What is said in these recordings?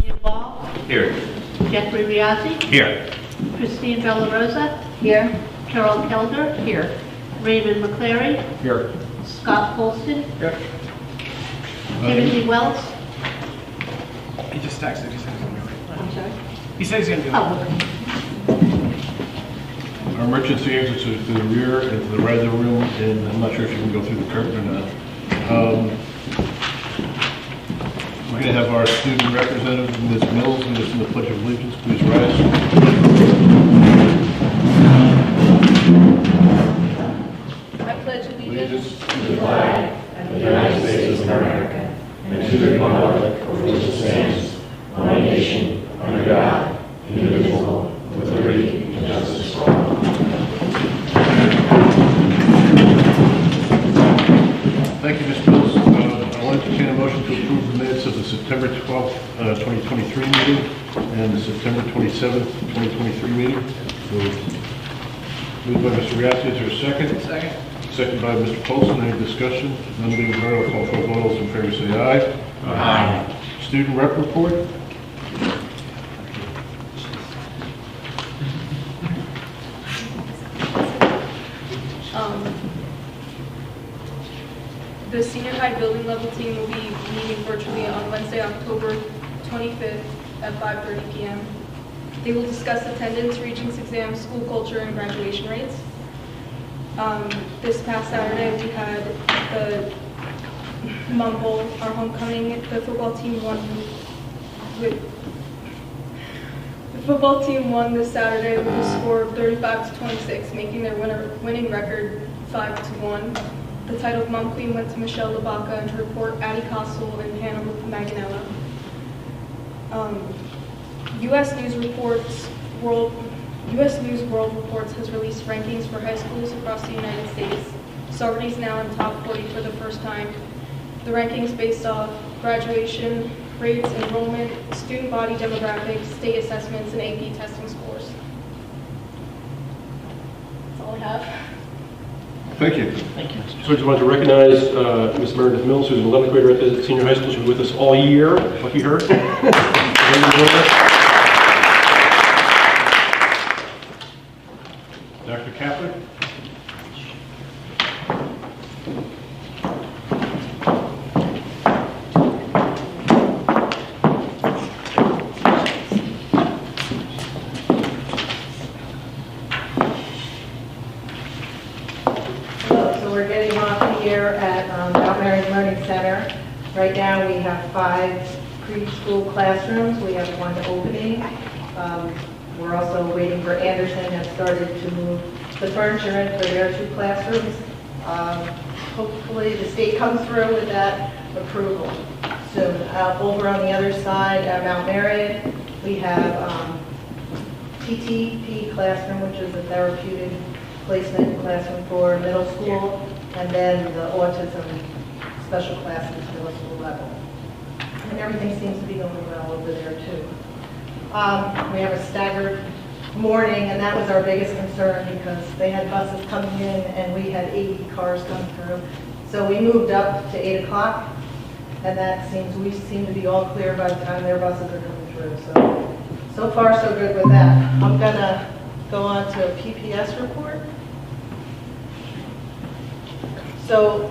William Ball, Here. Jeffrey Riazzi, Here. Christine Bellarosa, Here. Carol Kelder, Here. Raymond McClary, Here. Scott Colston, Here. Timothy Wells. He just texted. He said he's gonna do it. I'm sorry. He said he's gonna do it. Oh, okay. Our emergency exits are to the rear and to the right of the room, and I'm not sure if you can go through the curtain or not. We're going to have our student representative, Ms. Mills, and this in the Pledge of Allegiance. Please rise. I pledge allegiance to the flag of the United States of America and to the republic for which it stands, one nation, under God, indivisible, with liberty and justice for all. Thank you, Ms. Mills. I'll entertain a motion to approve the minutes of the September 12th, 2023 meeting and the September 27th, 2023 meeting. Moved by Mr. Riazzi. Is there a second? Second. Second by Mr. Polson. Any discussion? None being heard, I'll call for a vote. All those in favor say aye. Aye. Student rep report. The senior high building level team will be meeting virtually on Wednesday, October 25th at 5:30 p.m. They will discuss attendance, regents exams, school culture, and graduation rates. This past Saturday, we had the Mum Bowl, our homecoming. The football team won this Saturday with a score of 35-26, making their winning record 5-1. The title of Mum Queen went to Michelle Labaca and her report Addie Costle and Hannah Maganella. U.S. News World Reports has released rankings for high schools across the United States. Saugerties now in top 40 for the first time. The rankings based off graduation rates, enrollment, student body demographics, state assessments, and AP testing scores. That's all I have. Thank you. Thank you. So I just wanted to recognize Ms. Meredith Mills, who's an 11th grader at the senior high school. She's with us all year. Lucky her. Dr. Kaplan. So we're getting off here at Mount Mary's Learning Center. Right now we have 5 preschool classrooms. We have 1 opening. We're also waiting for Anderson has started to move the furniture in for their 2 classrooms. Hopefully the state comes through with that approval soon. Over on the other side at Mount Marion, we have TTP classroom, which is a therapeutic placement classroom for middle school, and then the autism special classes middle school level. And everything seems to be going well over there too. We have a staggered morning, and that was our biggest concern because they had buses coming in and we had 80 cars come through. So we moved up to 8 o'clock, and we seem to be all clear by the time their buses are coming through. So far so good with that. I'm gonna go on to a PPS report. So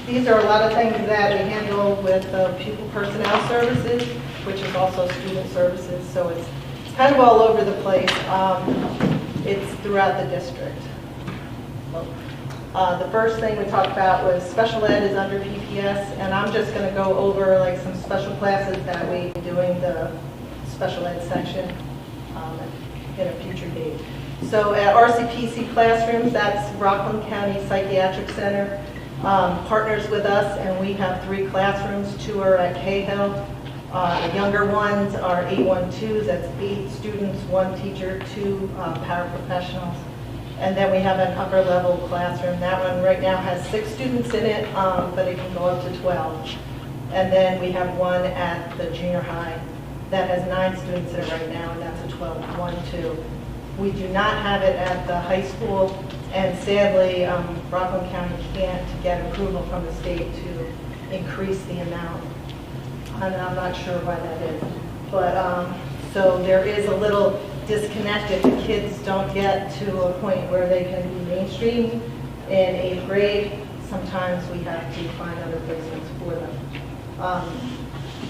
these are a lot of things that we handle with pupil personnel services, which is also student services. So it's kind of all over the place. It's throughout the district. The first thing we talked about was special ed is under PPS, and I'm just going to go over like some special classes that we doing the special ed section in a future date. So at RCPC Classrooms, that's Rockland County Psychiatric Center, partners with us, and we have 3 classrooms. 2 are at Cahill. The younger ones are 812s, that's 8 students, 1 teacher, 2 paraprofessionals. And then we have an upper level classroom. That one right now has 6 students in it, but it can go up to 12. And then we have 1 at the junior high that has 9 students in it right now, and that's a 12-1-2. We do not have it at the high school, and sadly, Rockland County can't get approval from the state to increase the amount. And I'm not sure why that is. But, so there is a little disconnect if the kids don't get to a point where they can be mainstream in 8th grade. Sometimes we have to find other placements for them.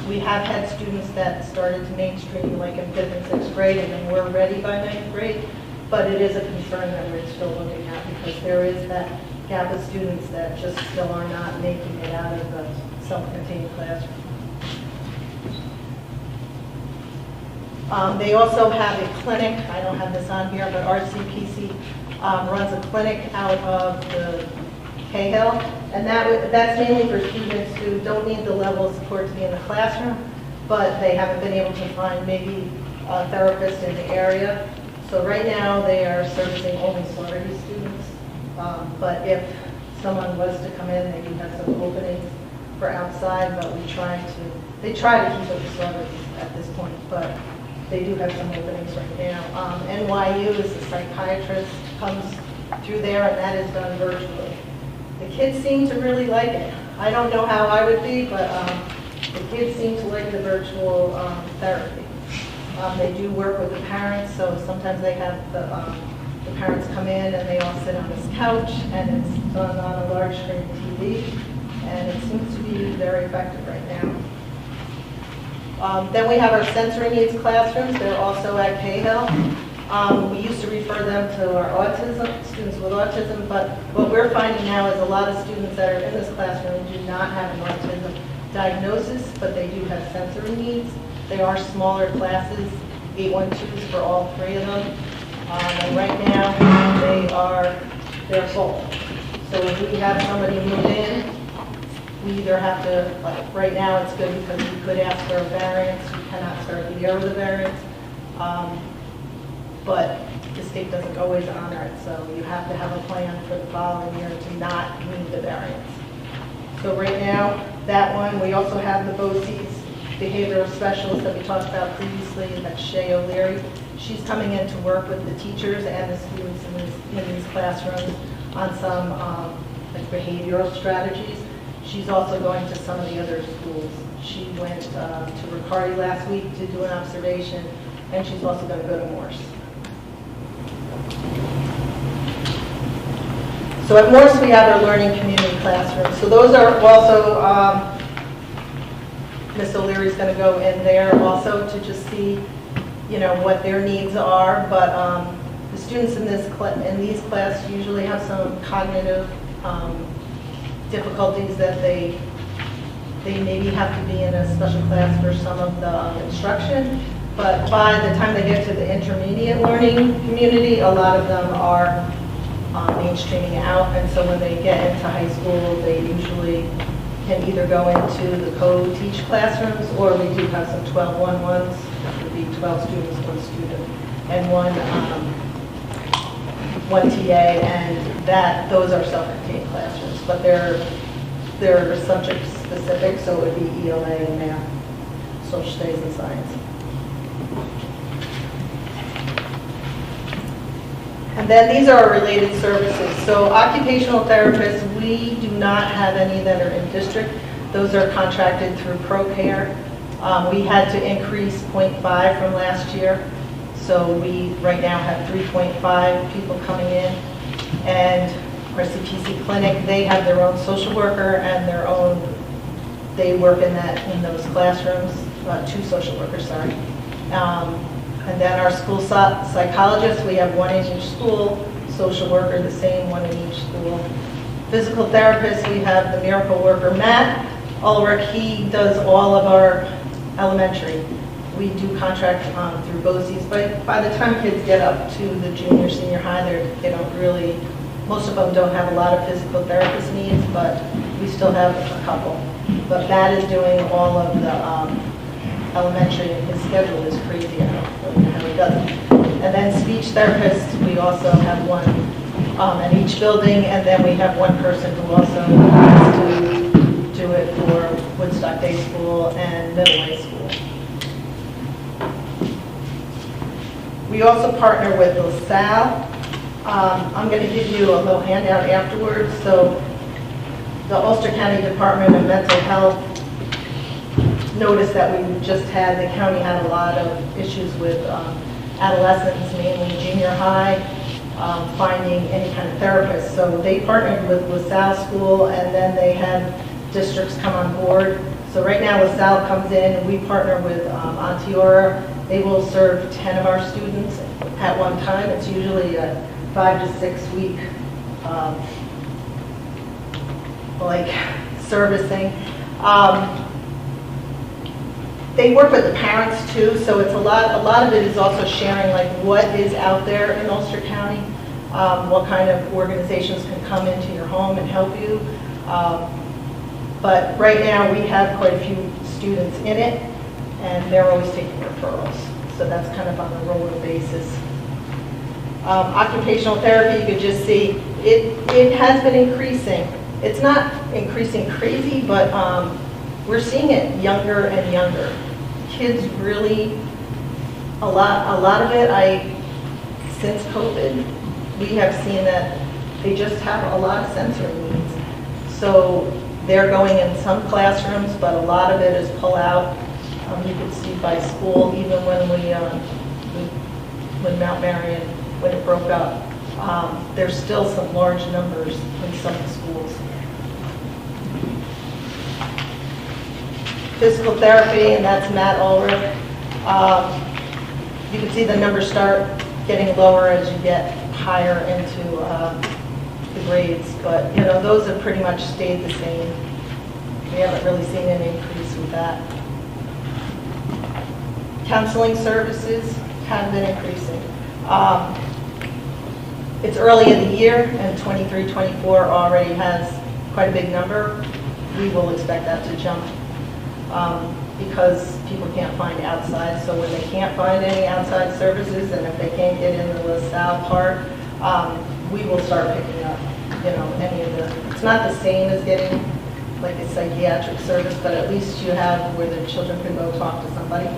We have had students that started to mainstream like in 5th and 6th grade and then were ready by 9th grade, but it is a concern that we're still looking at because there is that gap of students that just still are not making it out of the self-contained classroom. They also have a clinic, I don't have this on here, but RCPC runs a clinic out of the Cahill, and that's mainly for students who don't need the level of support to be in the classroom, but they haven't been able to find maybe a therapist in the area. So right now they are servicing only Saugerties students, but if someone was to come in, they do have some openings for outside, but they try to keep it to Saugerties at this point, but they do have some openings right now. NYU is a psychiatrist, comes through there, and that is done virtually. The kids seem to really like it. I don't know how I would be, but the kids seem to like the virtual therapy. They do work with the parents, so sometimes they have the parents come in and they all sit on this couch, and it's done on a large screen TV, and it seems to be very effective right now. Then we have our sensory needs classrooms. They're also at Cahill. We used to refer them to our students with autism, but what we're finding now is a lot of students that are in this classroom do not have an autism diagnosis, but they do have sensory needs. They are smaller classes, 812s for all 3 of them. And right now, they're full. So if we have somebody move in, we either have to, like right now it's good because we could ask for a variance. We cannot start the year with a variance. But the state doesn't always honor it, so you have to have a plan for the following year to not need the variance. So right now, that one, we also have the BOCES behavioral specialist that we talked about previously, that's Shay O'Leary. She's coming in to work with the teachers and the students in these classrooms on some like behavioral strategies. She's also going to some of the other schools. She went to Riccardi last week to do an observation, and she's also going to go to Morse. So at Morse, we have our learning community classrooms. So those are also, Ms. O'Leary's going to go in there also to just see, you know, what their needs are. But the students in these classes usually have some cognitive difficulties that they maybe have to be in a special class for some of the instruction. But by the time they get to the intermediate learning community, a lot of them are mainstreaming out, and so when they get into high school, they usually can either go into the co-teach classrooms, or we do have some 12-1-1s, which would be 12 students, 1 student, and one TA, and those are self-contained classrooms, but they're subject specific, so it would be ELA and math, social studies and science. And then these are our related services. So occupational therapists, we do not have any that are in district. Those are contracted through ProCare. We had to increase 0.5 from last year. So we right now have 3.5 people coming in. And our CPC clinic, they have their own social worker and their own, they work in those classrooms, 2 social workers, sorry. And then our school psychologists, we have 1 in each school. Social worker, the same, 1 in each school. Physical therapists, we have the miracle worker, Matt Ulrich. He does all of our elementary. We do contract through BOCES, but by the time kids get up to the junior, senior high, they don't really, most of them don't have a lot of physical therapist needs, but we still have a couple. But Matt is doing all of the elementary, and his schedule is crazy. I don't know how he does it. And then speech therapists, we also have 1 at each building, and then we have 1 person who also has to do it for Woodstock Day School and Middle High School. We also partner with LaSalle. I'm going to give you a little handout afterwards. So the Ulster County Department of Mental Health, noticed that we just had, the county had a lot of issues with adolescents, mainly junior high, finding any kind of therapist. So they partnered with LaSalle School, and then they had districts come on board. So right now LaSalle comes in, and we partner with Onteora. They will serve 10 of our students at one time. It's usually a 5 to 6 week like servicing. They work with the parents too, so it's a lot of it is also sharing like what is out there in Ulster County, what kind of organizations can come into your home and help you. But right now we have quite a few students in it, and they're always taking referrals. So that's kind of on a rolling basis. Occupational therapy, you could just see it has been increasing. It's not increasing crazy, but we're seeing it younger and younger. Kids really, a lot of it, since COVID, we have seen that they just have a lot of sensory needs. So they're going in some classrooms, but a lot of it is pull out. You can see by school, even when when Mount Marion, when it broke up, there's still some large numbers in some of the schools. Physical therapy, and that's Matt Ulrich. You can see the numbers start getting lower as you get higher into the grades, but you know, those have pretty much stayed the same. We haven't really seen an increase with that. Counseling services have been increasing. It's early in the year, and 23-24 already has quite a big number. We will expect that to jump because people can't find outside. So when they can't find any outside services, and if they can't get in the LaSalle part, we will start picking up, you know, any of the, it's not the same as getting like a psychiatric service, but at least you have where the children can go talk to somebody.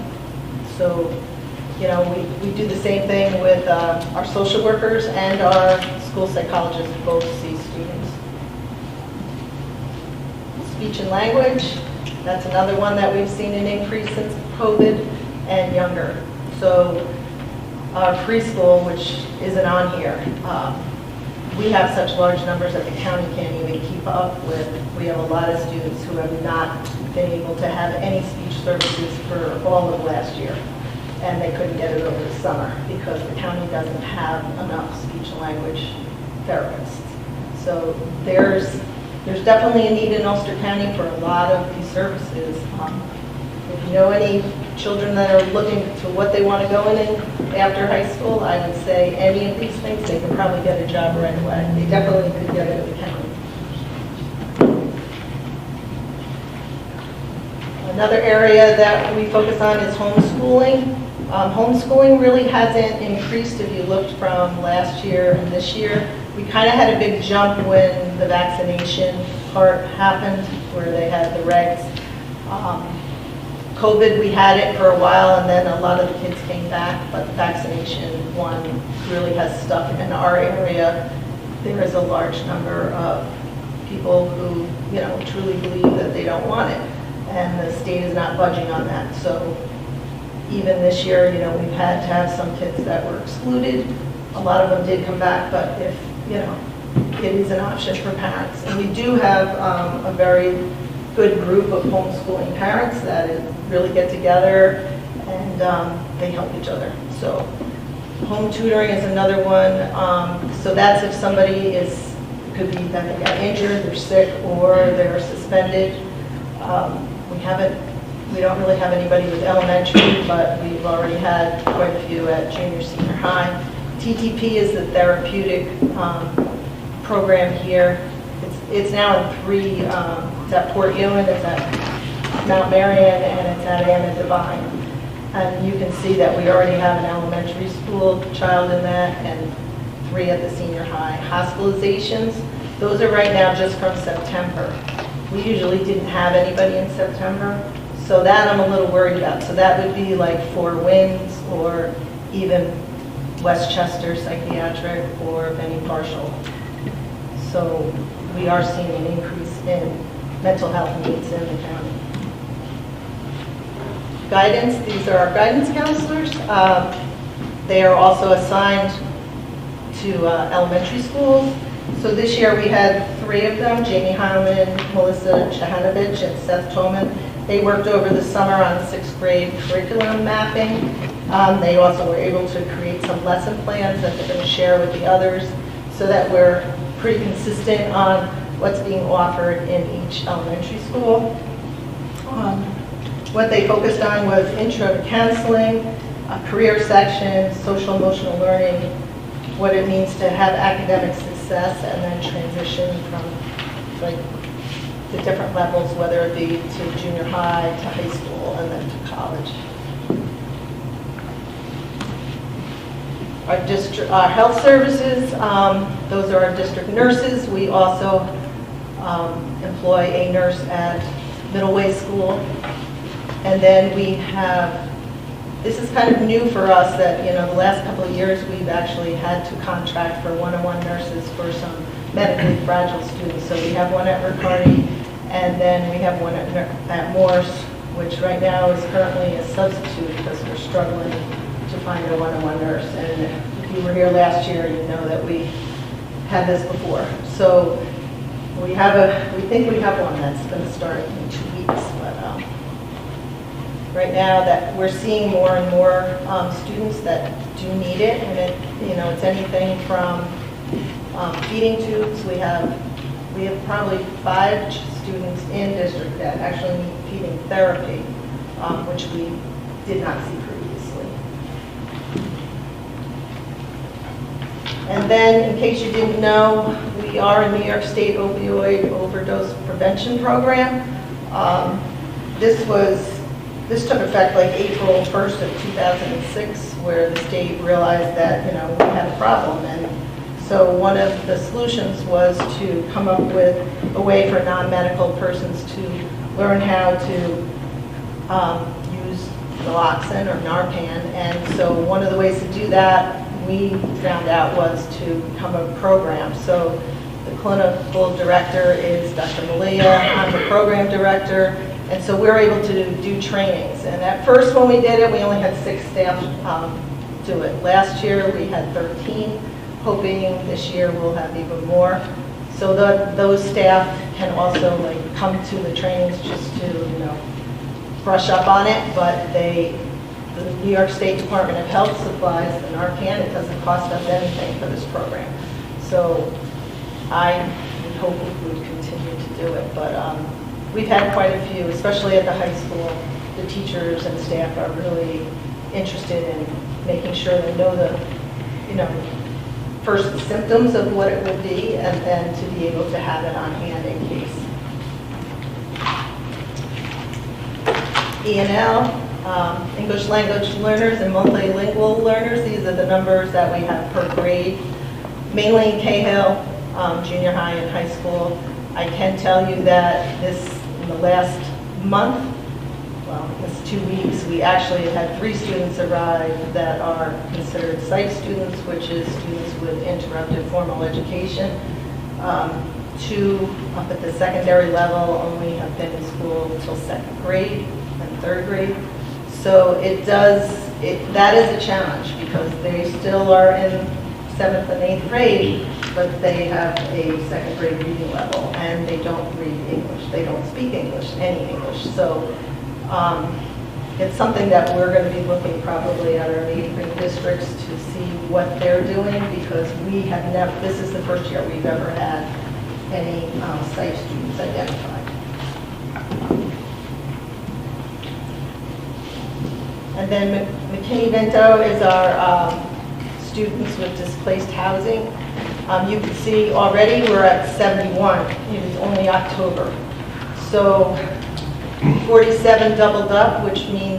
So, you know, we do the same thing with our social workers and our school psychologists both see students. Speech and language, that's another one that we've seen an increase since COVID, and younger. So our preschool, which isn't on here, we have such large numbers that the county can't even keep up with. We have a lot of students who have not been able to have any speech services for all of last year. And they couldn't get it over the summer because the county doesn't have enough speech and language therapists. So there's definitely a need in Ulster County for a lot of these services. If you know any children that are looking to what they want to go in after high school, I would say any of these things, they can probably get a job right away. They definitely could get it with the county. Another area that we focus on is homeschooling. Homeschooling really hasn't increased if you looked from last year and this year. We kind of had a big jump when the vaccination part happened, where they had the regs. COVID, we had it for a while, and then a lot of the kids came back, but the vaccination one really has stuck. In our area, there is a large number of people who, you know, truly believe that they don't want it, and the state is not budging on that. So even this year, you know, we've had to have some kids that were excluded. A lot of them did come back, but if, you know, it is an option for parents. And we do have a very good group of homeschooling parents that really get together and they help each other. So home tutoring is another one. So that's if somebody is, could be that they got injured, they're sick, or they're suspended. We don't really have anybody with elementary, but we've already had quite a few at junior, senior high. TTP is the therapeutic program here. It's now in 3, it's at Port Ewan, it's at Mount Marion, and it's at Anna Devine. And you can see that we already have an elementary school child in that, and 3 at the senior high. Hospitalizations, those are right now just from September. We usually didn't have anybody in September, so that I'm a little worried about. So that would be like Four Winds or even Westchester Psychiatric or Benny Partial. So we are seeing an increase in mental health needs in the county. guidance, these are our guidance counselors. They are also assigned to elementary schools. So this year we had 3 of them, Jamie Hyman, Melissa Chahanovich, and Seth Toman. They worked over the summer on the 6th grade curriculum mapping. They also were able to create some lesson plans that they're going to share with the others so that we're pretty consistent on what's being offered in each elementary school. What they focused on was intro to counseling, a career section, social emotional learning, what it means to have academic success, and then transition from like the different levels, whether it be to junior high, to high school, and then to college. Our health services, those are our district nurses. We also employ a nurse at middle way school. And then we have, this is kind of new for us that, the last couple of years we've actually had to contract for one-on-one nurses for some medically fragile students. So we have one at Riccardi, and then we have one at Morse, which right now is currently a substitute because we're struggling to find a one-on-one nurse. And if you were here last year, you know that we had this before. So we think we have one that's going to start in 2 weeks. But right now that we're seeing more and more students that do need it, and it's anything from feeding tubes. We have probably 5 students in district that actually need feeding therapy, which we did not see previously. And then, in case you didn't know, we are a New York State opioid overdose prevention program. This took effect like April 1st of 2006, where the state realized that we had a problem, and so one of the solutions was to come up with a way for non-medical persons to learn how to use naloxone or Narcan. And so one of the ways to do that, we found out, was to come up with a program. So the clinical director is Dr. Malia. I'm the program director. And so we're able to do trainings. And at first when we did it, we only had 6 staff do it. Last year we had 13. Hoping this year we'll have even more. So those staff can also come to the trainings just to brush up on it, but the New York State Department of Health supplies the Narcan. It doesn't cost us anything for this program. So I would hope we would continue to do it, but we've had quite a few, especially at the high school. The teachers and staff are really interested in making sure they know the first symptoms of what it would be, and then to be able to have it on hand in case. E&L, English language learners and multilingual learners. These are the numbers that we have per grade, mainly in Cahill, junior high and high school. I can tell you that in the last month, this 2 weeks, we actually had 3 students arrive that are considered sight students, which is students with interrupted formal education. 2 up at the secondary level only have been in school until 2nd grade and 3rd grade. So that is a challenge because they still are in 7th and 8th grade, but they have a 2nd grade reading level and they don't read English. They don't speak English, any English. So it's something that we're going to be looking probably at our neighboring districts to see what they're doing, because we have never, this is the first year we've ever had any sight students identified. And then McKinney-Vento is our students with displaced housing. You can see already we're at 71. It is only October. So 47 doubled up, which means,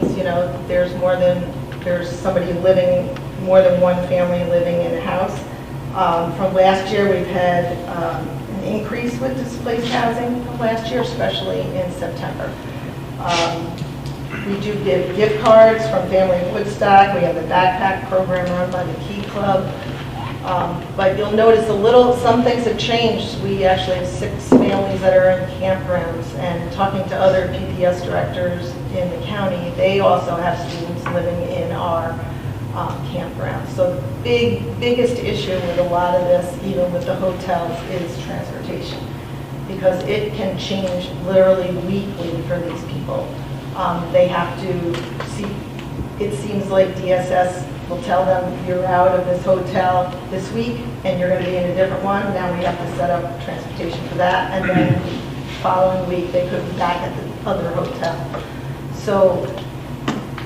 there's somebody living, more than one family living in a house. From last year, we've had an increase with displaced housing from last year, especially in September. We do give gift cards from Family of Woodstock. We have a backpack program run by the Key Club. But you'll notice some things have changed. We actually have 6 families that are in campgrounds, and talking to other PPS directors in the county, they also have students living in our campgrounds. So the biggest issue with a lot of this, even with the hotels, is transportation, because it can change literally weekly for these people. They have to see, it seems like DSS will tell them, you're out of this hotel this week and you're going to be in a different one. Now we have to set up transportation for that, and then the following week they could be back at the other hotel. So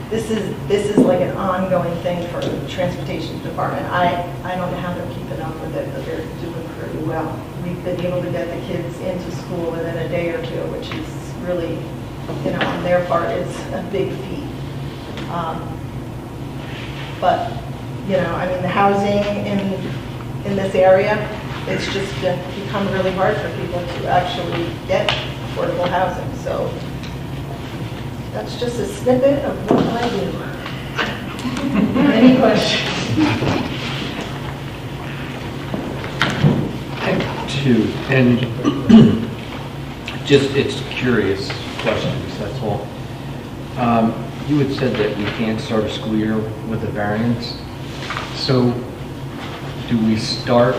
this is like an ongoing thing for the transportation department. I don't know how they're keeping up with it, but they're doing pretty well. We've been able to get the kids into school within a day or two, which is really, on their part, it's a big feat. But, I mean, the housing in this area, it's just become really hard for people to actually get affordable housing. So that's just a snippet of what I do. Any questions? I have 2, and it's curious questions, that's all. You had said that we can't start a school year with a variance. So do we start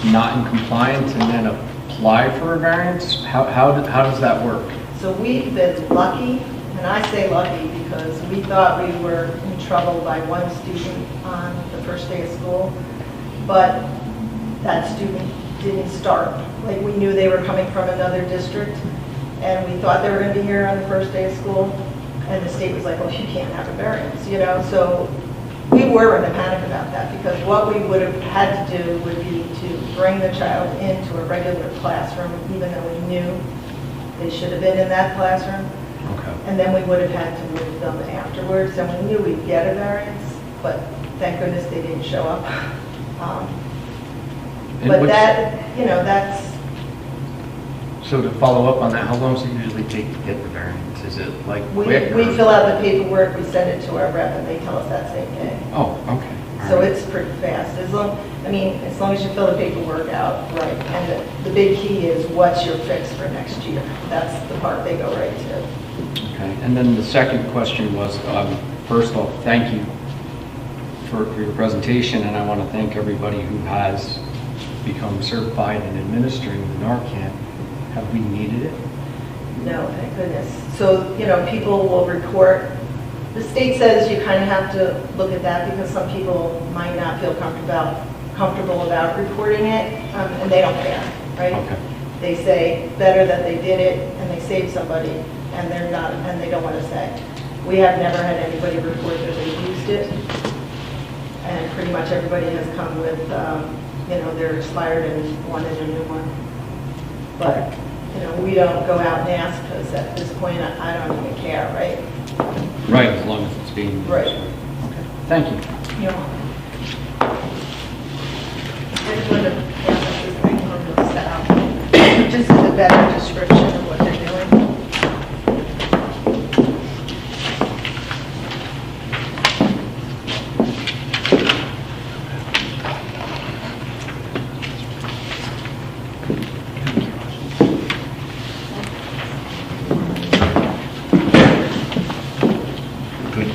not in compliance and then apply for a variance? How does that work? So we've been lucky, and I say lucky because we thought we were in trouble by one student on the first day of school, but that student didn't start. Like, we knew they were coming from another district, and we thought they were going to be here on the first day of school, and the state was like, well, you can't have a variance, So we were in a panic about that, because what we would have had to do would be to bring the child into a regular classroom, even though we knew they should have been in that classroom. Okay. And then we would have had to move them afterwards, and we knew we'd get a variance, but thank goodness they didn't show up. But that's... So to follow up on that, how long does it usually take to get the variance? Is it like quick? We fill out the paperwork, we send it to our rep, and they tell us that same day. Oh, okay. All So right. it's pretty fast, as long as you fill the paperwork out right. And the big key is, what's your fix for next year? That's the part they go right to. Okay, and then the second question was, first off, thank you for your presentation, and I want to thank everybody who has become certified in administering the Narcan. Have we needed it? No, thank goodness. So, people will report. The state says you kind of have to look at that, because some people might not feel comfortable about reporting it, and they don't care, right? Okay. They say better that they did it and they saved somebody, and they don't want to say. We have never had anybody report that they used it, and pretty much everybody has come with, they're expired and wanted a new one. But, we don't go out and ask, because at this point, I don't even care, right? Right, as long as it's being... Right. Okay, thank you. You're welcome. I just wanted to pass this thing on the staff. Just as a better description of what they're doing. Good.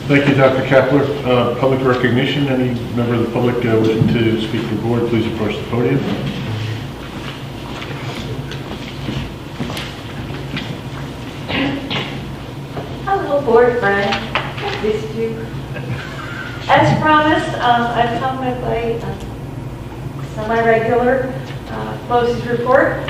Thank you, Dr. Kepler. Public recognition, any member of the public wishing to speak to the board, please approach the podium. Hello, board friend. I missed you. As promised, I've come with a semi-regular BOCES report.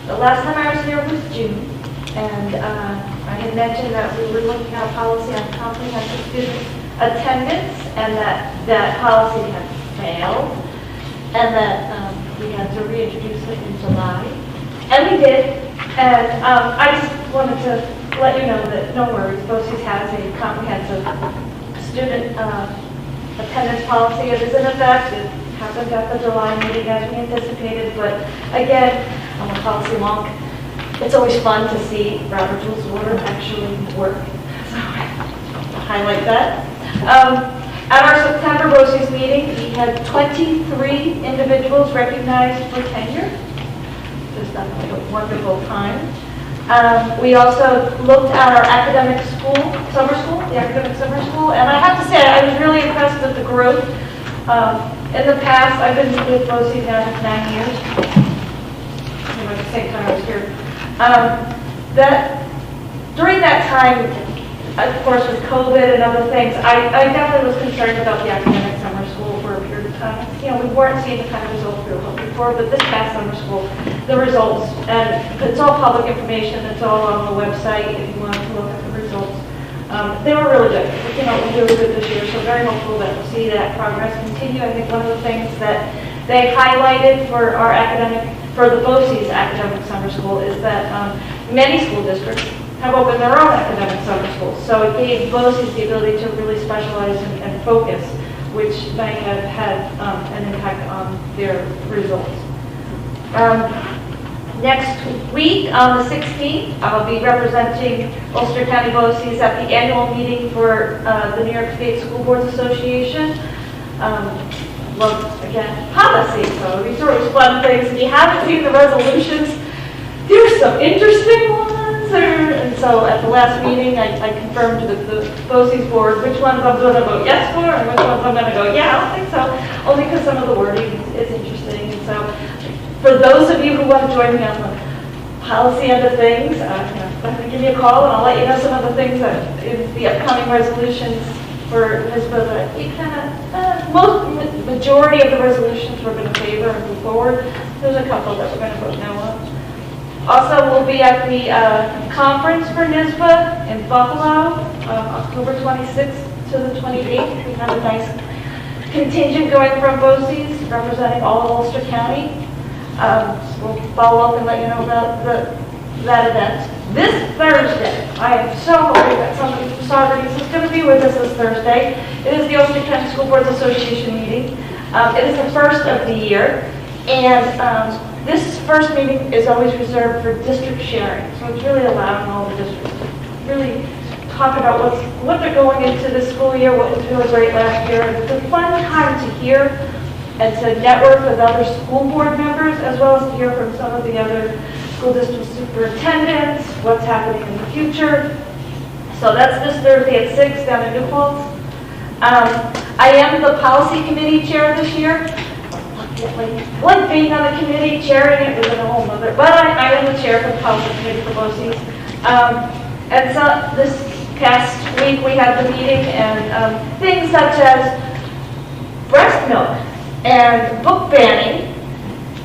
The last time I was here was June, and I had mentioned that we were looking at a policy on comprehensive student attendance, and that policy had failed, and that we had to reintroduce it in July. And we did, And I just wanted to let you know that no worries, BOCES has a comprehensive student attendance policy. It is in effect. It happened at the July meeting as we anticipated, but again, I'm a policy wonk. It's always fun to see Robert Rules of Order actually work. So I'll highlight that. At our September BOCES meeting, we had 23 individuals recognized for tenure. Just a wonderful time. We also looked at our academic summer school, the academic summer school, and I have to say I was really impressed with the growth. In the past, I've been with BOCES now for 9 years. At the same time I was here. During that time, of course, with COVID and other things, I definitely was concerned about the academic summer school for a period of time. You know, we weren't seeing the kind of results we were hoping for, but this past summer school, the results, and it's all public information, it's all on the website if you want to look at the results. They were really good. We came out really good this year, so very hopeful that we'll see that progress continue. I think one of the things that they highlighted for our for the BOCES academic summer school is that many school districts have opened their own academic summer schools. So it gave BOCES the ability to really specialize and focus, which may have had an impact on their results. Next week, on the 16th, I'll be representing Ulster County BOCES at the annual meeting for the New York State School Boards Association. Well, again, policy, so these are always fun things. If you haven't seen the resolutions, there's some interesting ones there. And so at the last meeting, I confirmed to the BOCES board which ones I'm going to vote yes for and which ones I'm going to go, yeah, I don't think so, only because some of the wording is interesting. And so for those of you who want to join me on the policy end of things, I'm going to give you a call and I'll let you know some of the things that in the upcoming resolutions for NISBA that you majority of the resolutions we're going to favor and move forward. There's a couple that we're going to vote no on. Also, we'll be at the conference for NISBA in Buffalo, October 26th to the 28th. We have a nice contingent going from BOCES representing all of Ulster County. We'll follow up and let you know about that event. This Thursday, I am so hoping that somebody from Saugerties is going to be with us this Thursday. It is the Ulster County School Boards Association meeting. It is the first of the year, and this first meeting is always reserved for district sharing. So it's really allowing all the districts to really talk about what they're going into this school year, what was really great last year. And it's a fun time to hear and to network with other school board members, as well as to hear from some of the other school district superintendents, what's happening in the future. So that's this Thursday at 6 down in New Paltz. I am the policy committee chair this year. Like being on the committee, chairing it was a whole other, but I am the chair for the policy committee for BOCES. And so this past week we had the meeting and things such as breast milk and book banning.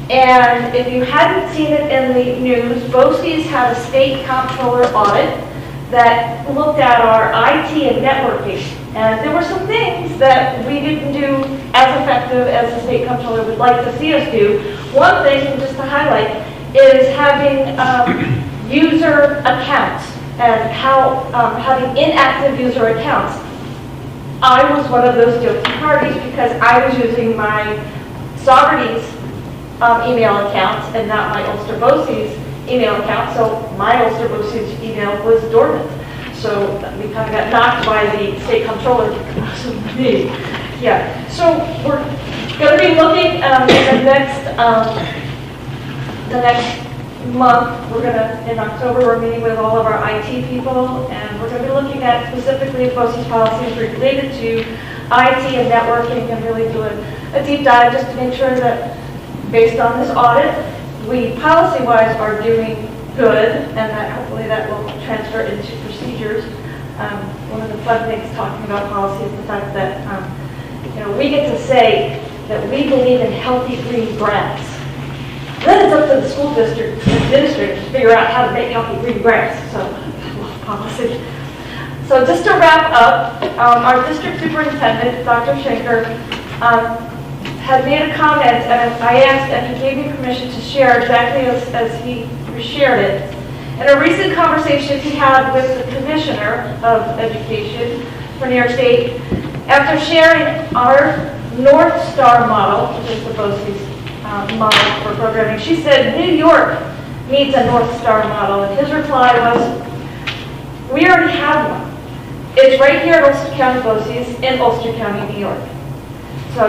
And if you hadn't seen it in the news, BOCES had a state comptroller audit that looked at our IT and networking. And there were some things that we didn't do as effective as the state comptroller would like to see us do. One thing, just to highlight, is having user accounts and how having inactive user accounts. I was one of those guilty parties because I was using my Saugerties email account and not my Ulster BOCES email account, so my Ulster BOCES email was dormant. So we kind of got knocked by the state comptroller. Yeah. So we're going to be looking in the next month. We're going to, in October, we're meeting with all of our IT people, and we're going to be looking at specifically BOCES policies related to IT and networking, and really do a deep dive just to make sure that, based on this audit, we policy-wise are doing good, and that hopefully that will transfer into procedures. One of the fun things talking about policy is the fact that we get to say that we believe in healthy green grass. Then it's up to the school district administrators to figure out how to make healthy green grass. So policy. So just to wrap up, our district superintendent, Dr. Schenker, had made a comment, and I asked, and he gave me permission to share exactly as he shared it. In a recent conversation he had with the Commissioner of Education for New York State, after sharing our North Star model, which is the BOCES model for programming, she said New York needs a North Star model, and his reply was, we already have one. It's right here at Ulster County BOCES in Ulster County, New York. So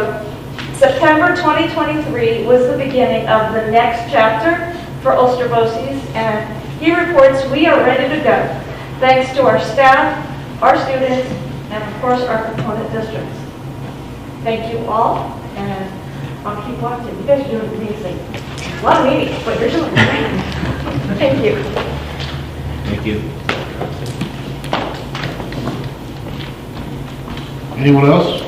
September 2023 was the beginning of the next chapter for Ulster BOCES, and he reports we are ready to go, thanks to our staff, our students, and of course our component districts. Thank you all, and I'll keep watching. You guys are doing amazing. A lot of meetings, but you're doing great. Thank you. Thank you. Anyone else?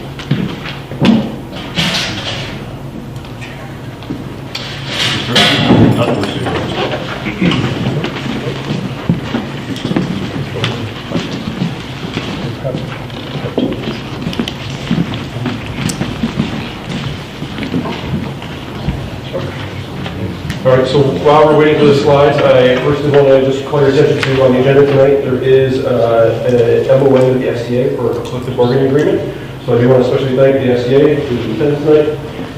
All right, so while we're waiting for the slides, I first want to just call your attention to on the agenda tonight, there is an MOA with the FCA for a collective bargaining agreement. So I do want to especially thank the FCA who's in attendance tonight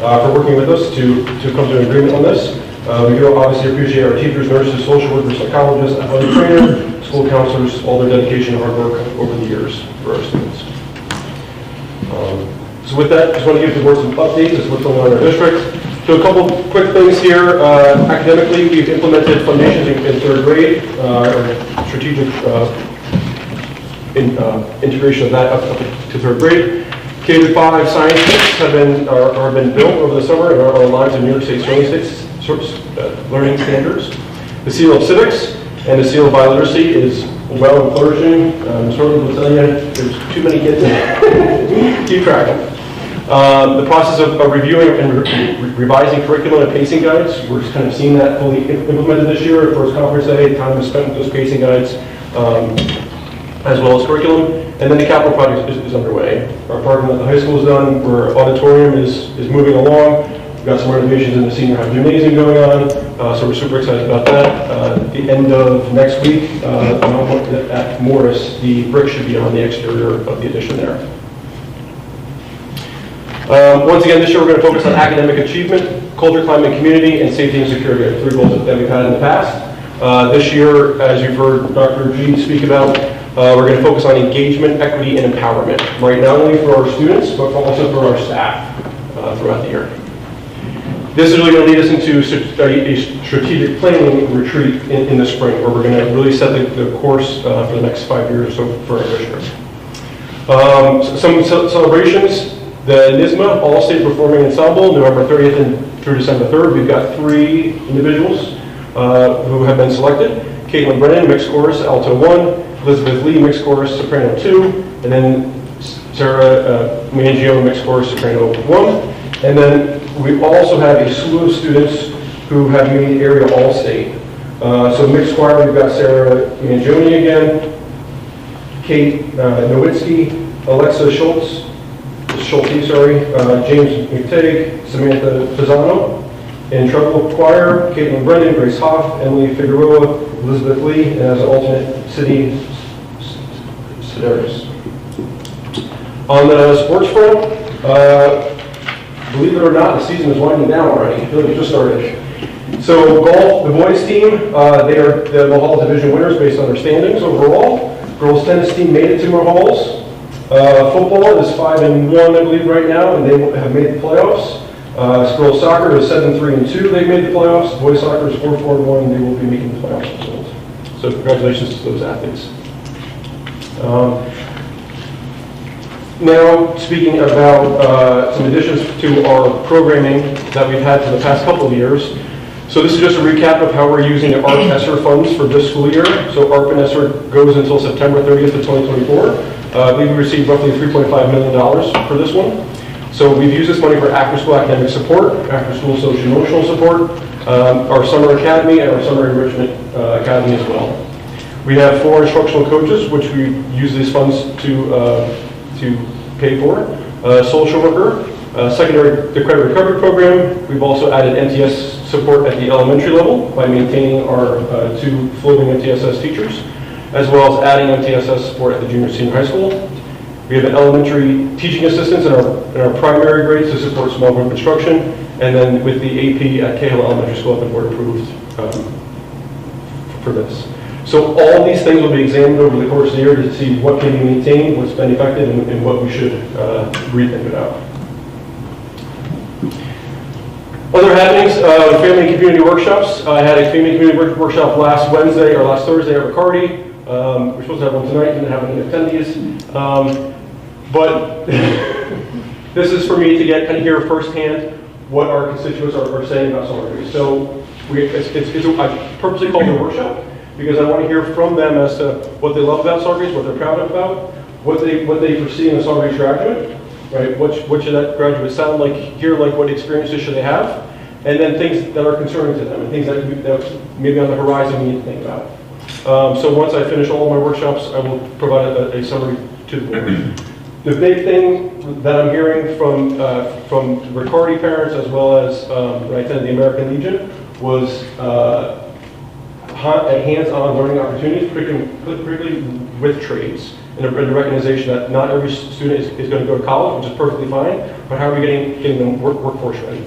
for working with us to come to an agreement on this. We do obviously appreciate our teachers, nurses, social workers, psychologists, athletic trainers, school counselors, all their dedication and hard work over the years for our students. So with that, just want to give the board some updates as to what's going on in our district. So a couple quick things here. Academically, we've implemented foundations in third grade, our strategic integration of that up to third grade. K-5 science kits have been built over the summer and are aligned to New York State learning standards. The seal of civics and the seal of bioliteracy is well and flourishing. Sorry to tell you, there's too many kids in keep track of them. The process of reviewing and revising curriculum and pacing guides, we're kind of seeing that fully implemented this year. At first conference day, time was spent with those pacing guides, as well as curriculum. And then the capital project is underway. Our parking at the high school is done. Our auditorium is moving along. We've got some renovations in the senior high gymnasium going on, so we're super excited about that. At the end of next week, at Morris, the brick should be on the exterior of the addition there. Once again, this year we're going to focus on academic achievement, culture, climate, community, and safety and security. Three goals that we've had in the past. This year, as you've heard Dr. G speak about, we're going to focus on engagement, equity, and empowerment. Right, not only for our students, but also for our staff throughout the year. This is really going to lead us into a strategic planning retreat in the spring, where we're going to really set the course for the next 5 years or so for our district. Some celebrations. The NISMA All-State Performing Ensemble, November 30th through December 3rd. We've got 3 individuals who have been selected. Caitlin Brennan, mixed chorus, alto 1. Elizabeth Lee, mixed chorus, soprano 2. And then Sarah Mangio, mixed chorus, soprano 1. And then we also have a slew of students who have made area All-State. So mixed choir, we've got Sarah Mangione again, Kate Nowitzki, Alexa Schulte, James McTagg, Samantha Pisano. In treble choir, Caitlin Brennan, Grace Hoff, Emily Figueroa, Elizabeth Lee, and as an alternate, City Sedaris. On the sports front, believe it or not, the season is winding down already. I feel like it just started. So golf, the boys team, they are the Mulhall Division winners based on their standings overall. Girls tennis team made it to Mulhalls. Football is 5-1, I believe, right now, and they have made the playoffs. Girls soccer is 7-3-2. They've made the playoffs. Boys soccer is 4-4-1. They will be making the playoffs as well. So congratulations to those athletes. Now, speaking about some additions to our programming that we've had for the past couple of years. So this is just a recap of how we're using the ARP ESSER funds for this school year. So ARP and ESSER goes until September 30th of 2024. I believe we received roughly $3.5 million for this one. So we've used this money for after-school academic support, after-school social-emotional support, our summer academy, and our summer enrichment academy as well. We have 4 instructional coaches, which we use these funds to pay for. Social worker, secondary credit recovery program. We've also added MTS support at the elementary level by maintaining our 2 floating MTSS teachers, as well as adding MTSS support at the junior senior high school. We have an elementary teaching assistants in our primary grades to support small group instruction, and then with the AP at Cahill Elementary School have been board approved for this. So all these things will be examined over the course of the year to see what can be maintained, what's been effective, and what we should rethink about. Other happenings, family and community workshops. I had a family and community workshop last Thursday at Riccardi. We're supposed to have one tonight, didn't have any attendees. But this is for me to kind of hear firsthand what our constituents are saying about Saugerties. So I purposely called it a workshop because I want to hear from them as to what they love about Saugerties, what they're proud about, what they foresee in a Saugerties graduate, right? What should that graduate sound like, hear like, what experiences should they have, and then things that are concerning to them, and things that maybe on the horizon we need to think about. So once I finish all of my workshops, I will provide a summary to the board. The big thing that I'm hearing from Riccardi parents, as well as when I attended the American Legion, was hands-on learning opportunities, particularly with trades, and a recognition that not every student is going to go to college, which is perfectly fine, but how are we getting them workforce ready?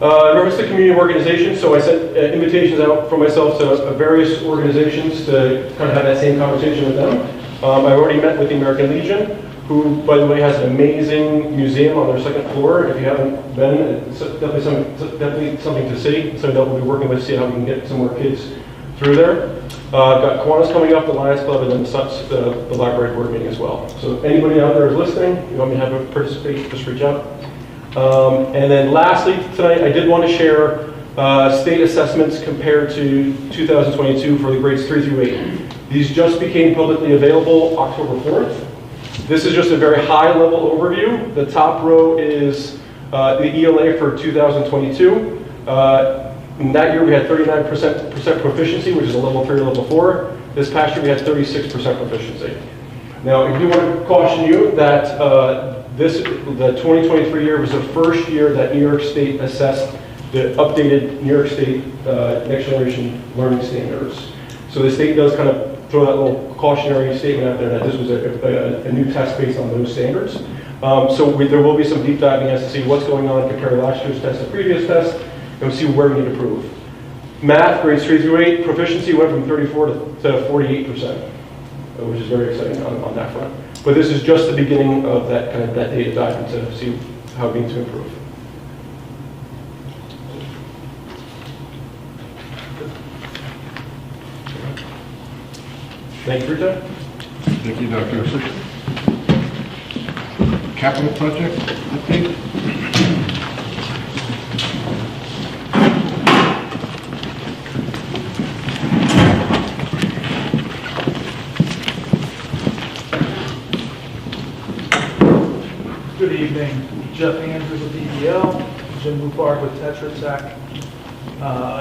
In reference to community organizations, so I sent invitations out for myself to various organizations to kind of have that same conversation with them. I've already met with the American Legion, who, by the way, has an amazing museum on their second floor. If you haven't been, it's definitely something to see. So that we'll be working with, see how we can get some more kids through there. Got Kiwanis coming up, the Lions Club, and then the library board meeting as well. So if anybody out there is listening, you want me to have a participate, just reach out. And then lastly, tonight, I did want to share state assessments compared to 2022 for the grades 3 through 8. These just became publicly available October 4th. This is just a very high-level overview. The top row is the ELA for 2022. In that year, we had 39% proficiency, which is a level 3 or level 4. This past year, we had 36% proficiency. Now, I do want to caution you that the 2023 year was the first year that New York State assessed the updated New York State Next Generation Learning Standards. So the state does kind of throw that little cautionary statement out there that this was a new test based on those standards. So there will be some deep diving as to see what's going on, compare last year's test to previous test, and see where we need to improve. Math, grades 3 through 8, proficiency went from 34 to 48%, which is very exciting on that front. But this is just the beginning of that kind of that data dive to see how we need to improve. Thank you for your time. Thank you, Dr. Osick. Capital project update? Good evening. Jeff Andrews with EDL, Jim Lupard with Tetra Tech.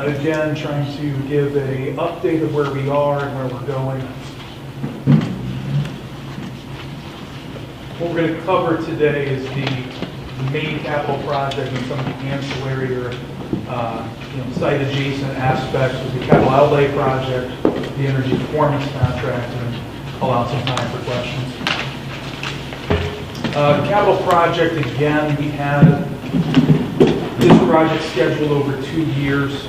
Again, trying to give an update of where we are and where we're going. What we're going to cover today is the main capital project and some of the ancillary or site adjacent aspects of the capital outlay project, the energy performance contract, and allow some time for questions. Capital project, again, we had this project scheduled over 2 years.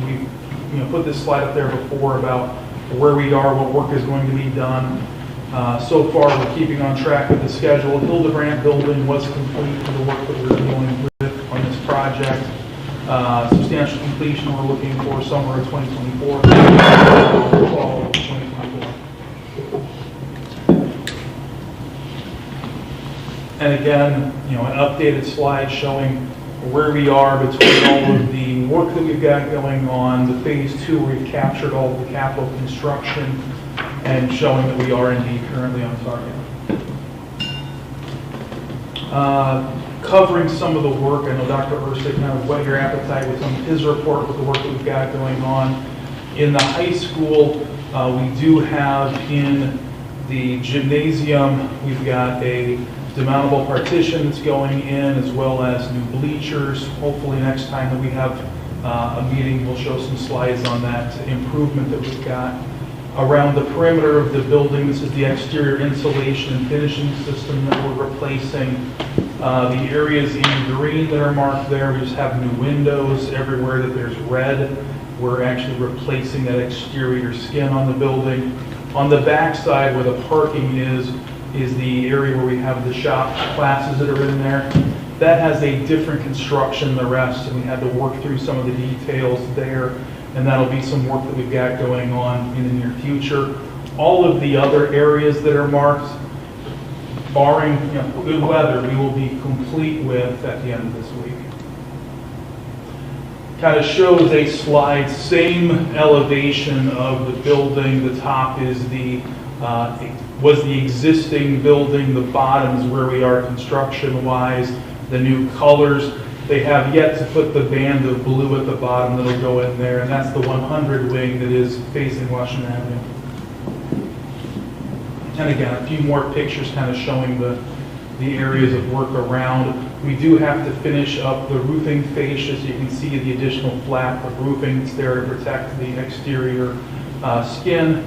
We put this slide up there before about where we are, what work is going to be done. So far, we're keeping on track with the schedule. Hildebrand building was complete for the work that we're dealing with on this project. Substantial completion we're looking for somewhere in 2024. Fall of 2024. And again, an updated slide showing where we are between all of the work that we've got going on. The phase 2, we've captured all of the capital construction and showing that we are indeed currently on target. Covering some of the work, I know Dr. Ursick kind of whet your appetite with some of his report with the work that we've got going on. In the high school, we do have in the gymnasium, we've got a demountable partition that's going in, as well as new bleachers. Hopefully next time that we have a meeting, we'll show some slides on that improvement that we've got. Around the perimeter of the building, this is the exterior insulation and finishing system that we're replacing. The areas in green that are marked there, we just have new windows. Everywhere that there's red, we're actually replacing that exterior skin on the building. On the back side where the parking is the area where we have the shop classes that are in there. That has a different construction than the rest, and we had to work through some of the details there, and that'll be some work that we've got going on in the near future. All of the other areas that are marked, barring good weather, we will be complete with at the end of this week. Kind of shows a slide, same elevation of the building. The top is was the existing building. The bottom is where we are construction-wise. The new colors, they have yet to put the band of blue at the bottom that'll go in there, and that's the 100 wing that is facing Washington Avenue. And again, a few more pictures kind of showing the areas of work around. We do have to finish up the roofing fascia, so you can see the additional flap of roofing that's there to protect the exterior skin.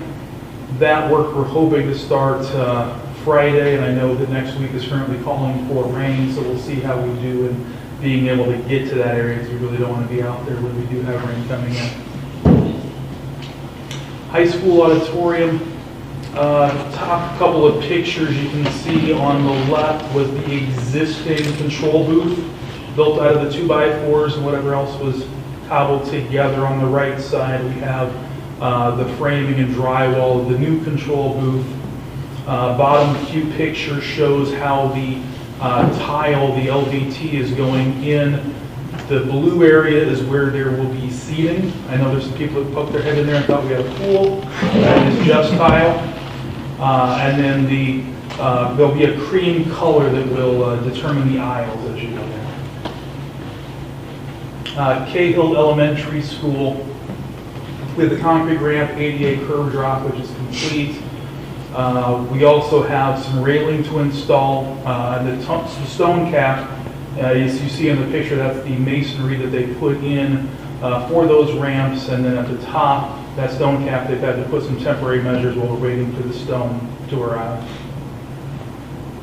That work we're hoping to start Friday, and I know that next week is currently calling for rain, so we'll see how we do in being able to get to that area, because we really don't want to be out there when we do have rain coming in. High school auditorium, top couple of pictures you can see on the left was the existing control booth built out of the 2x4s and whatever else was cobbled together. On the right side we have the framing and drywall of the new control booth. Bottom few pictures shows how the tile, the LVT, is going in. The blue area is where there will be seating. I know there's some people that poked their head in there and thought we had a pool. That is just tile. And then there'll be a cream color that will determine the aisles as you go in. Cahill Elementary School with the concrete ramp, ADA curb drop, which is complete. We also have some railing to install. The stone cap, as you see in the picture, that's the masonry that they put in for those ramps. And then at the top, that stone cap, they've had to put some temporary measures while we're waiting for the stone to arrive.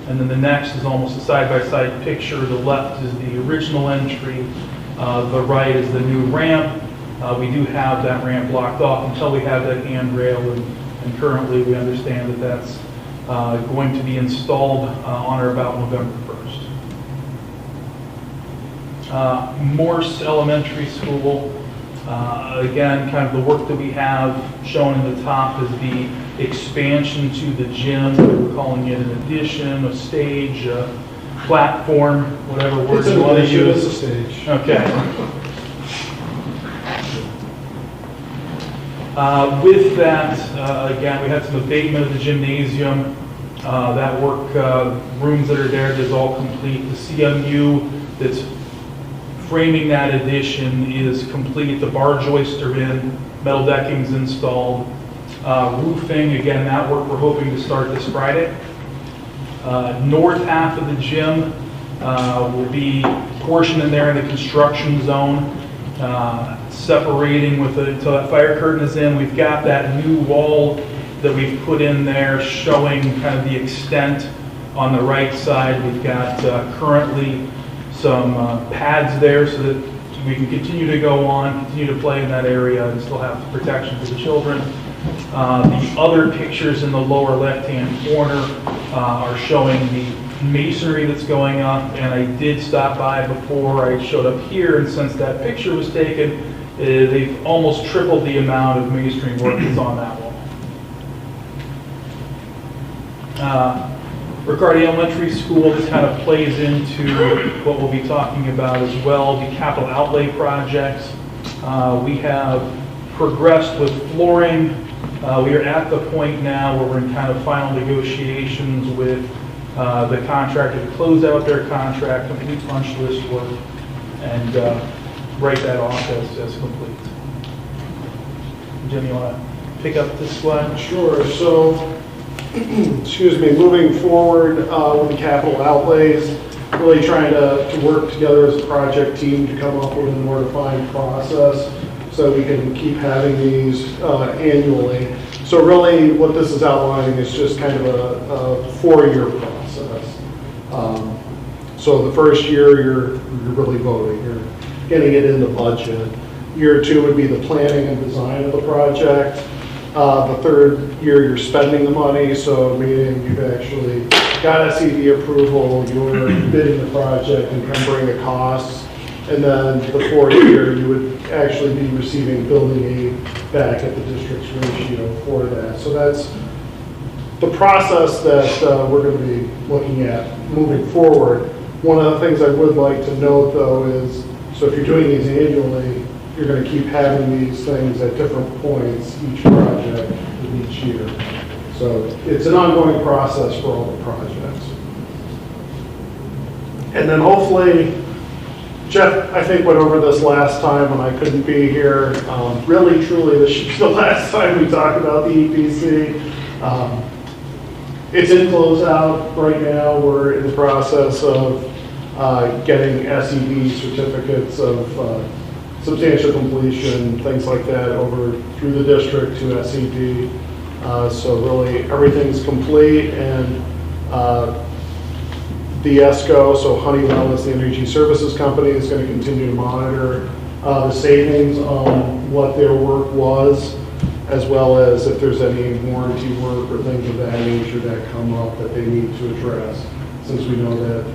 And then the next is almost a side-by-side picture. The left is the original entry. The right is the new ramp. We do have that ramp blocked off until we have that handrail, and currently we understand that that's going to be installed on or about November 1st. Morse Elementary School, again, kind of the work that we have shown in the top is the expansion to the gym. We're calling it an addition, a stage, a platform, whatever word you want to use. It's a stage. Okay. With that, again, we had some abatement of the gymnasium. That work, rooms that are there, is all complete. The CMU that's framing that addition is complete. The bar joists are in, metal decking's installed. Roofing, again, that work we're hoping to start this Friday. North half of the gym will be portion in there in the construction zone. Separating with until that fire curtain is in. We've got that new wall that we've put in there showing kind of the extent on the right side. We've got currently some pads there so that we can continue to go on, continue to play in that area and still have protection for the children. The other pictures in the lower left-hand corner are showing the masonry that's going up, and I did stop by before I showed up here, and since that picture was taken, they've almost tripled the amount of masonry work that's on that wall. Regarding elementary school, this kind of plays into what we'll be talking about as well, the capital outlay projects. We have progressed with flooring. We are at the point now where we're in kind of final negotiations with the contractor to close out their contract, complete punch list work, and write that off as complete. Jim, you want to pick up this slide? Sure. So excuse me, moving forward with the capital outlays, really trying to work together as a project team to come up with a more defined process so we can keep having these annually. So really what this is outlining is just kind of a 4-year process. So the first year you're really voting, you're getting it in the budget. Year 2 would be the planning and design of the project. The third year you're spending the money, so meaning you've actually got SED approval, you're bidding the project and covering the costs. And then the fourth year you would actually be receiving building aid back at the district's ratio for that. So that's the process that we're going to be looking at moving forward. One of the things I would like to note though is, so if you're doing these annually, you're going to keep having these things at different points each project in each year. So it's an ongoing process for all the projects. And then hopefully, Jeff, I think went over this last time when I couldn't be here. Really, truly, this should be the last time we talk about the EPC. It's in closeout right now. We're in the process of getting SED certificates of substantial completion, things like that, over through the district to SED. So really, everything's complete, and the ESCO, so Honeywell is the energy services company, is going to continue to monitor the savings on what their work was, as well as if there's any warranty work or things of that nature that come up that they need to address, since we know that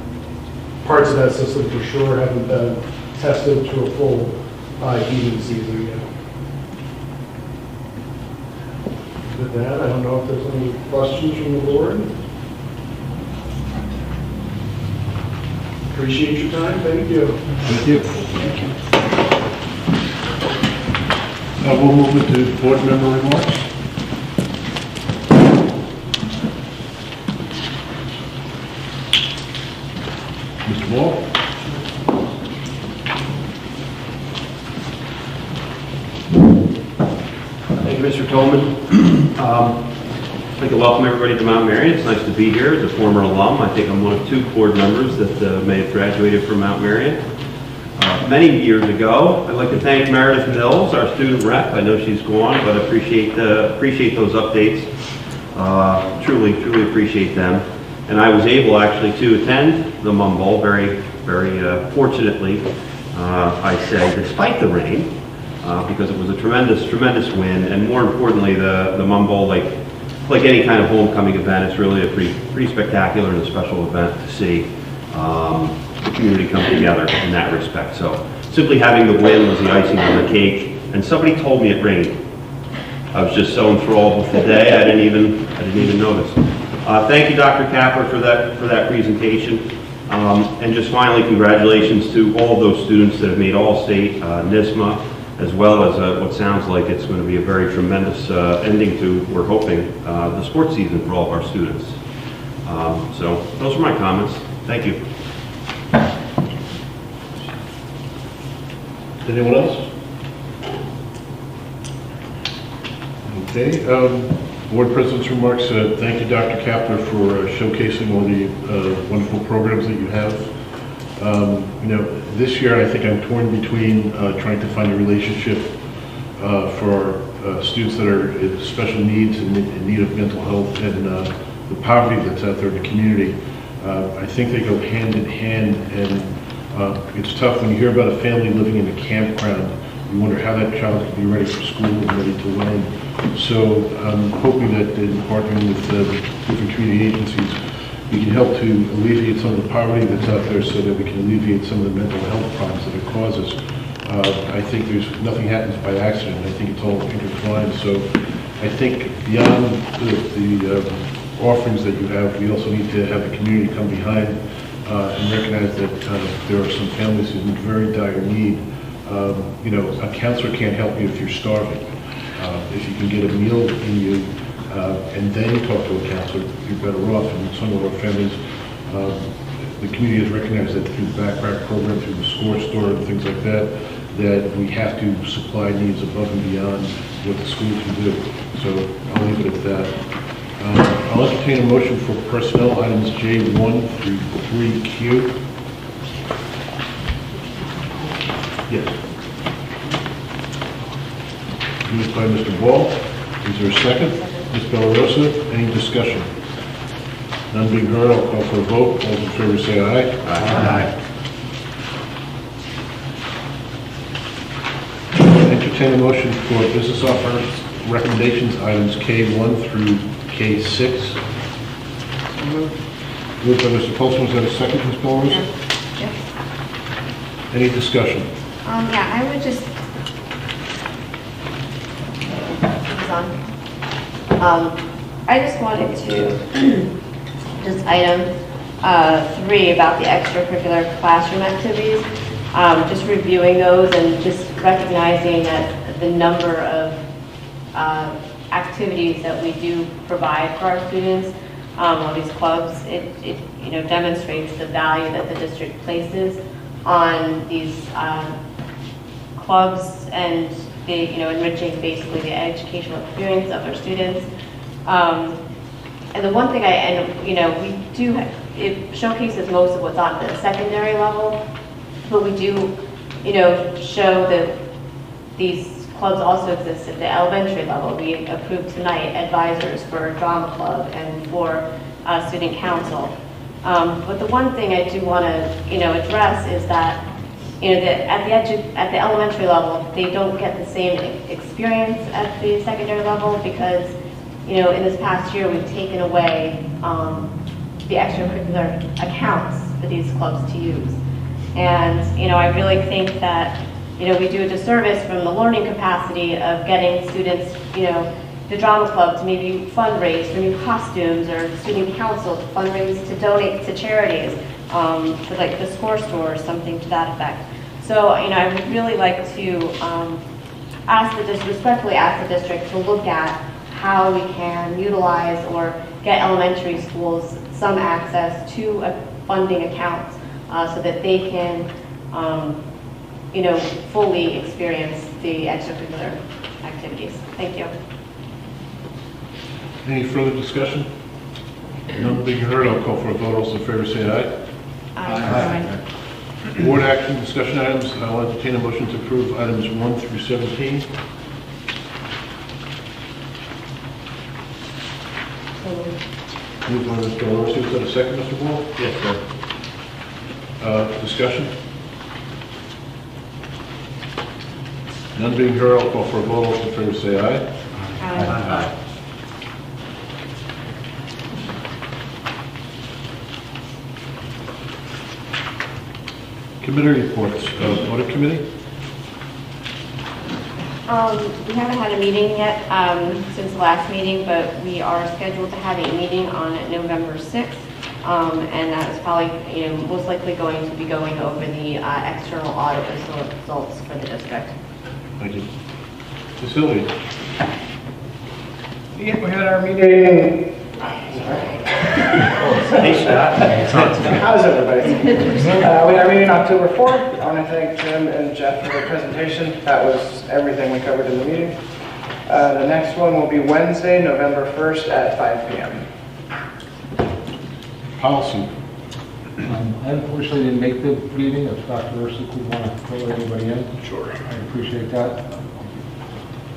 parts of that system for sure haven't been tested to a full heating season yet. With that, I don't know if there's any questions from the board. Appreciate your time. Thank you. Thank you. We'll move into board member remarks. Mr. Wall? Thank you, Mr. Tolman. I'd like to welcome everybody to Mount Marion. It's nice to be here as a former alum. I think I'm one of 2 board members that may have graduated from Mount Marion many years ago. I'd like to thank Meredith Mills, our student rep. I know she's gone, but appreciate those updates. Truly appreciate them. And I was able actually to attend the Mum Bowl very fortunately, I say, despite the rain, because it was a tremendous win, and more importantly, the Mum Bowl, like any kind of homecoming event, it's really a pretty spectacular and a special event to see the community come together in that respect. So simply having the win was the icing on the cake, and somebody told me it rained. I was just so enthralled with the day, I didn't even notice. Thank you, Dr. Kapler, for that presentation. And just finally, congratulations to all of those students that have made All-State, NISMA, as well as what sounds like it's going to be a very tremendous ending to, we're hoping, the sports season for all of our students. So those are my comments. Thank you. Anyone else? Okay. Board President's remarks. Thank you, Dr. Kapler, for showcasing all the wonderful programs that you have. This year I think I'm torn between trying to find a relationship for students that are in special needs and in need of mental health and the poverty that's out there in the community. I think they go hand in hand, and it's tough when you hear about a family living in a campground. You wonder how that child can be ready for school and ready to learn. So I'm hoping that in partnering with different community agencies, we can help to alleviate some of the poverty that's out there so that we can alleviate some of the mental health problems that it causes. I think nothing happens by accident. I think it's all intertwined. So I think beyond the offerings that you have, we also need to have the community come behind and recognize that there are some families in very dire need. A counselor can't help you if you're starving. If you can get a meal in you and then talk to a counselor, you're better off. And some of our families, the community has recognized that through the backpack program, through the score store and things like that, that we have to supply needs above and beyond what the school can do. So I'll leave it at that. I'll entertain a motion for personnel items J1 through 3Q. Yes. Moved by Mr. Ball. Is there a second? Ms. Bellarosa, any discussion? None being heard, I'll call for a vote. All those in favor say aye. Aye. Entertain a motion for business office recommendations items K1 through K6. Moved by Mr. Polson. Was that a second, Ms. Bellarosa? Yes. Any discussion? Yeah, I would just, I just wanted to, just item 3 about the extracurricular classroom activities, just reviewing those and just recognizing that the number of activities that we do provide for our students, all these clubs, it demonstrates the value that the district places on these clubs and the, enriching basically the educational experience of our students. And the one thing we do, it showcases most of what's on the secondary level, but we do, show that these clubs also exist at the elementary level. We approved tonight advisors for drama club and for student council. But the one thing I do want to, address is that, at the elementary level, they don't get the same experience at the secondary level because, in this past year, we've taken away the extracurricular accounts for these clubs to use. And, I really think that, we do a disservice from the learning capacity of getting students, the drama club to maybe fundraise for new costumes or student council to fundraise to donate to charities, to like the score store or something to that effect. So, I would really like to respectfully ask the district to look at how we can utilize or get elementary schools some access to funding accounts so that they can, fully experience the extracurricular activities. Thank you. Any further discussion? None being heard, I'll call for a vote. All those in favor say aye. Aye. Board action, discussion items. I'll entertain a motion to approve items 1 through 17. Moved by Mr. Bellarosa. Is that a second, Mr. Ball? Yes, sir. Discussion? None being heard, I'll call for a vote. All those in favor say aye. Aye. Committee reports. Audit committee? We haven't had a meeting yet since the last meeting, but we are scheduled to have a meeting on November 6th. And that is probably, most likely going to be going over the external audit results for the district. Thank you. Ms. Sylvia? Yeah, we had our meeting. How's everybody? We had our meeting October 4th. I want to thank Jim and Jeff for their presentation. That was everything we covered in the meeting. The next one will be Wednesday, November 1st at 5 p.m. Policy. I unfortunately didn't make the meeting. If Dr. Ursic would want to fill anybody in. Sure. I appreciate that.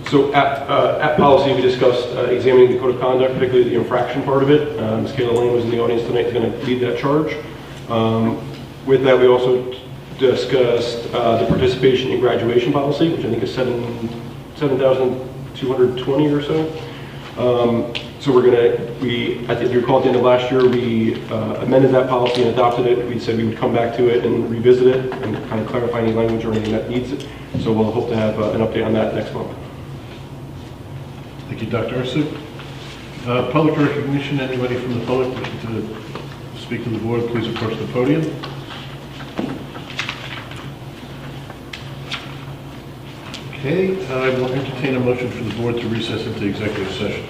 So at policy, we discussed examining the code of conduct, particularly the infraction part of it. Ms. Kayla Lane was in the audience tonight, is going to lead that charge. With that, we also discussed the participation in graduation policy, which I think is 7,220 or so. So if you recall at the end of last year, we amended that policy and adopted it. We said we would come back to it and revisit it and kind of clarify any language or anything that needs it. So we'll hope to have an update on that next month. Thank you, Dr. Ursic. Public recognition. Anybody from the public wishing to speak to the board, please approach the podium. Okay, I will entertain a motion for the board to recess into executive session.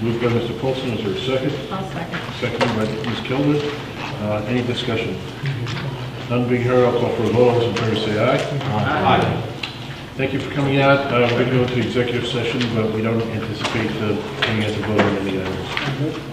Moved by Mr. Paulson. Is there a second? I'll second. Seconded by Ms. Kilmer. Any discussion? None being heard, I'll call for a vote. All those in favor say aye. Aye. Thank you for coming out. We're going to go into executive session, but we don't anticipate any you guys to vote on any items.